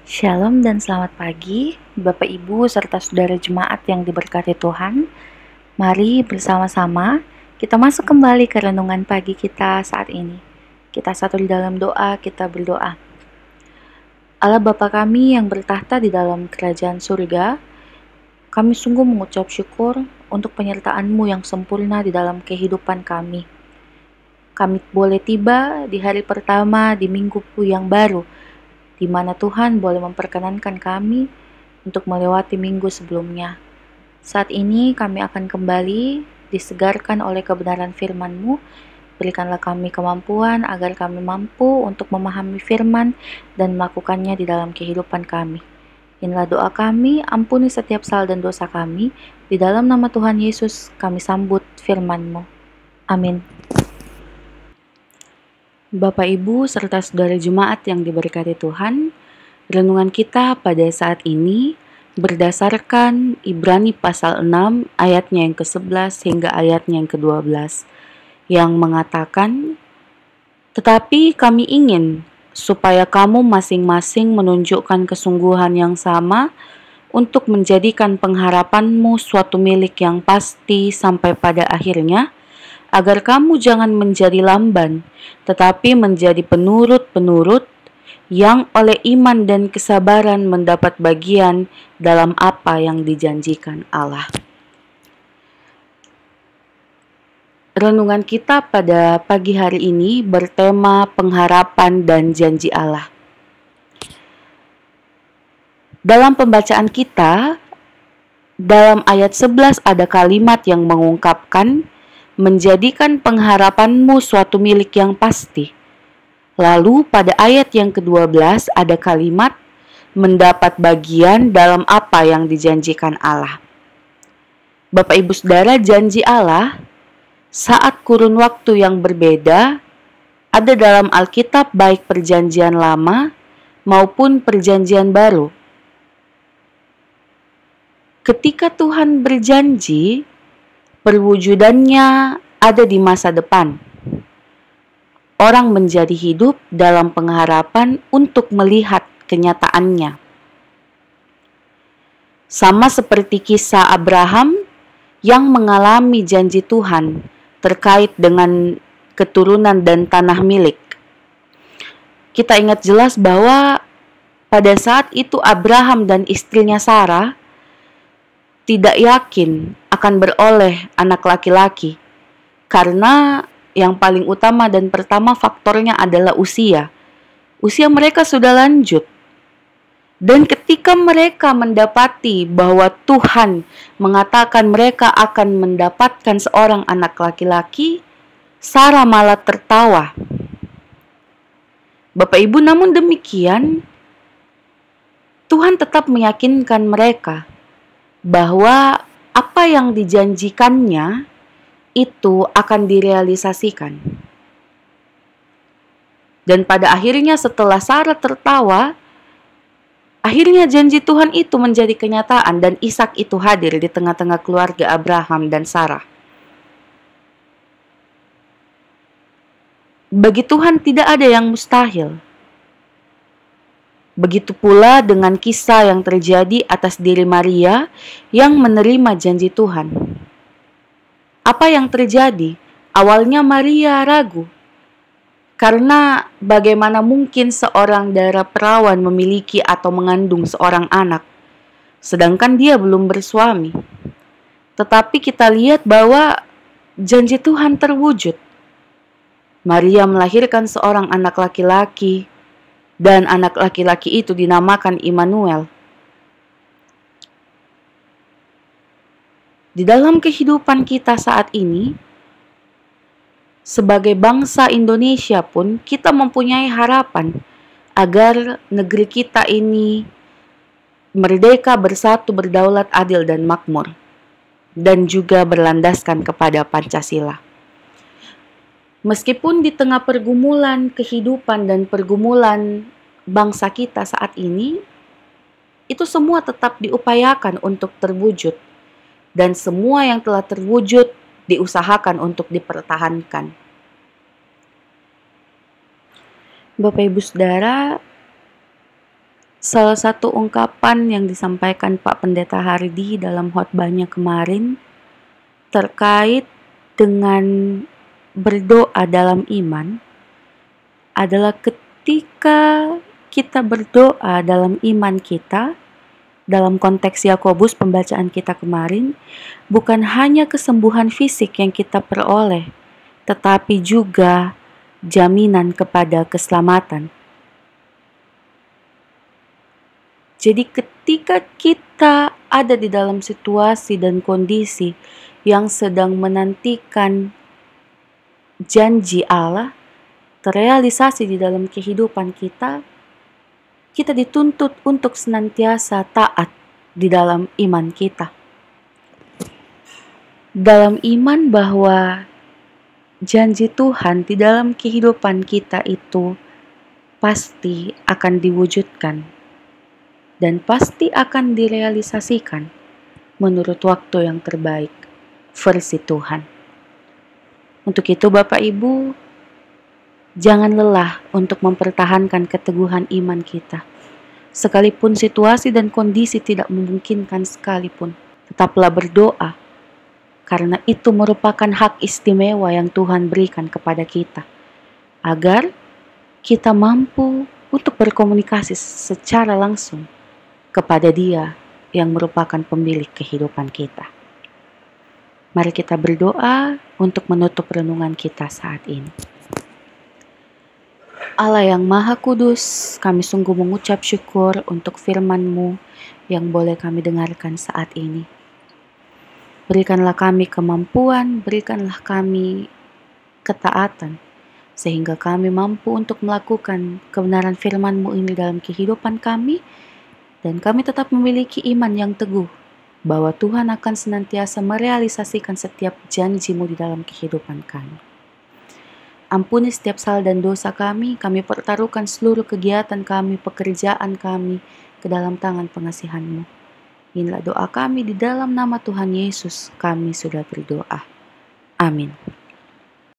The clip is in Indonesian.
Shalom dan selamat pagi, Bapak Ibu serta saudara jemaat yang diberkati Tuhan. Mari bersama-sama kita masuk kembali ke renungan pagi kita saat ini. Kita satu di dalam doa, kita berdoa. Allah Bapa kami yang bertahta di dalam kerajaan surga, kami sungguh mengucap syukur untuk penyertaan-Mu yang sempurna di dalam kehidupan kami. Kami boleh tiba di hari pertama di minggu yang baru, di mana Tuhan boleh memperkenankan kami untuk melewati minggu sebelumnya. Saat ini kami akan kembali disegarkan oleh kebenaran firman-Mu. Berikanlah kami kemampuan agar kami mampu untuk memahami firman dan melakukannya di dalam kehidupan kami. Inilah doa kami, ampuni setiap salah dan dosa kami. Di dalam nama Tuhan Yesus kami sambut firman-Mu. Amin. Bapak Ibu serta saudara jemaat yang diberkati Tuhan, renungan kita pada saat ini berdasarkan Ibrani pasal 6 ayatnya yang ke-11 hingga ayatnya yang ke-12 yang mengatakan, "Tetapi kami ingin supaya kamu masing-masing menunjukkan kesungguhan yang sama untuk menjadikan pengharapanmu suatu milik yang pasti sampai pada akhirnya, agar kamu jangan menjadi lamban, tetapi menjadi penurut-penurut yang oleh iman dan kesabaran mendapat bagian dalam apa yang dijanjikan Allah." Renungan kita pada pagi hari ini bertema pengharapan dan janji Allah. Dalam pembacaan kita, dalam ayat 11 ada kalimat yang mengungkapkan menjadikan pengharapanmu suatu milik yang pasti. Lalu pada ayat yang ke-12 ada kalimat mendapat bagian dalam apa yang dijanjikan Allah. Bapak Ibu Saudara, janji Allah saat kurun waktu yang berbeda ada dalam Alkitab baik perjanjian lama maupun perjanjian baru. Ketika Tuhan berjanji, perwujudannya ada di masa depan. Orang menjadi hidup dalam pengharapan untuk melihat kenyataannya. Sama seperti kisah Abraham yang mengalami janji Tuhan terkait dengan keturunan dan tanah milik. Kita ingat jelas bahwa pada saat itu Abraham dan istrinya Sarah tidak yakin akan beroleh anak laki-laki karena yang paling utama dan pertama faktornya adalah usia. Usia mereka sudah lanjut. Dan ketika mereka mendapati bahwa Tuhan mengatakan mereka akan mendapatkan seorang anak laki-laki, Sarah malah tertawa. Bapak Ibu, namun demikian, Tuhan tetap meyakinkan mereka bahwa apa yang dijanjikannya itu akan direalisasikan. Dan pada akhirnya setelah Sarah tertawa, akhirnya janji Tuhan itu menjadi kenyataan dan Ishak itu hadir di tengah-tengah keluarga Abraham dan Sarah. Bagi Tuhan tidak ada yang mustahil. Begitu pula dengan kisah yang terjadi atas diri Maria yang menerima janji Tuhan. Apa yang terjadi? Awalnya Maria ragu. Karena bagaimana mungkin seorang darah perawan memiliki atau mengandung seorang anak, sedangkan dia belum bersuami. Tetapi kita lihat bahwa janji Tuhan terwujud. Maria melahirkan seorang anak laki-laki, dan anak laki-laki itu dinamakan Immanuel. Di dalam kehidupan kita saat ini, sebagai bangsa Indonesia pun kita mempunyai harapan agar negeri kita ini merdeka, bersatu, berdaulat, adil, dan makmur, dan juga berlandaskan kepada Pancasila. Meskipun di tengah pergumulan kehidupan dan pergumulan bangsa kita saat ini, itu semua tetap diupayakan untuk terwujud, dan semua yang telah terwujud diusahakan untuk dipertahankan. Bapak Ibu Saudara, Salah satu ungkapan yang disampaikan Pak Pendeta Hardi dalam khotbahnya kemarin terkait dengan berdoa dalam iman adalah ketika kita berdoa dalam iman kita, dalam konteks Yakobus pembacaan kita kemarin, bukan hanya kesembuhan fisik yang kita peroleh, tetapi juga jaminan kepada keselamatan. Jadi ketika kita ada di dalam situasi dan kondisi yang sedang menantikan janji Allah terrealisasi di dalam kehidupan kita, kita dituntut untuk senantiasa taat di dalam iman kita. Dalam iman bahwa janji Tuhan di dalam kehidupan kita itu pasti akan diwujudkan dan pasti akan direalisasikan menurut waktu yang terbaik versi Tuhan. Untuk itu Bapak Ibu, jangan lelah untuk mempertahankan keteguhan iman kita. Sekalipun situasi dan kondisi tidak memungkinkan sekalipun, tetaplah berdoa, karena itu merupakan hak istimewa yang Tuhan berikan kepada kita, agar kita mampu untuk berkomunikasi secara langsung kepada Dia yang merupakan pemilik kehidupan kita. Mari kita berdoa untuk menutup renungan kita saat ini. Allah yang Maha Kudus, kami sungguh mengucap syukur untuk firman-Mu yang boleh kami dengarkan saat ini. Berikanlah kami kemampuan, berikanlah kami ketaatan, sehingga kami mampu untuk melakukan kebenaran firman-Mu ini dalam kehidupan kami, dan kami tetap memiliki iman yang teguh, bahwa Tuhan akan senantiasa merealisasikan setiap janji-Mu di dalam kehidupan kami. Ampuni setiap salah dan dosa kami pertaruhkan seluruh kegiatan kami, pekerjaan kami ke dalam tangan pengasihan-Mu. Inilah doa kami di dalam nama Tuhan Yesus, kami sudah berdoa. Amin.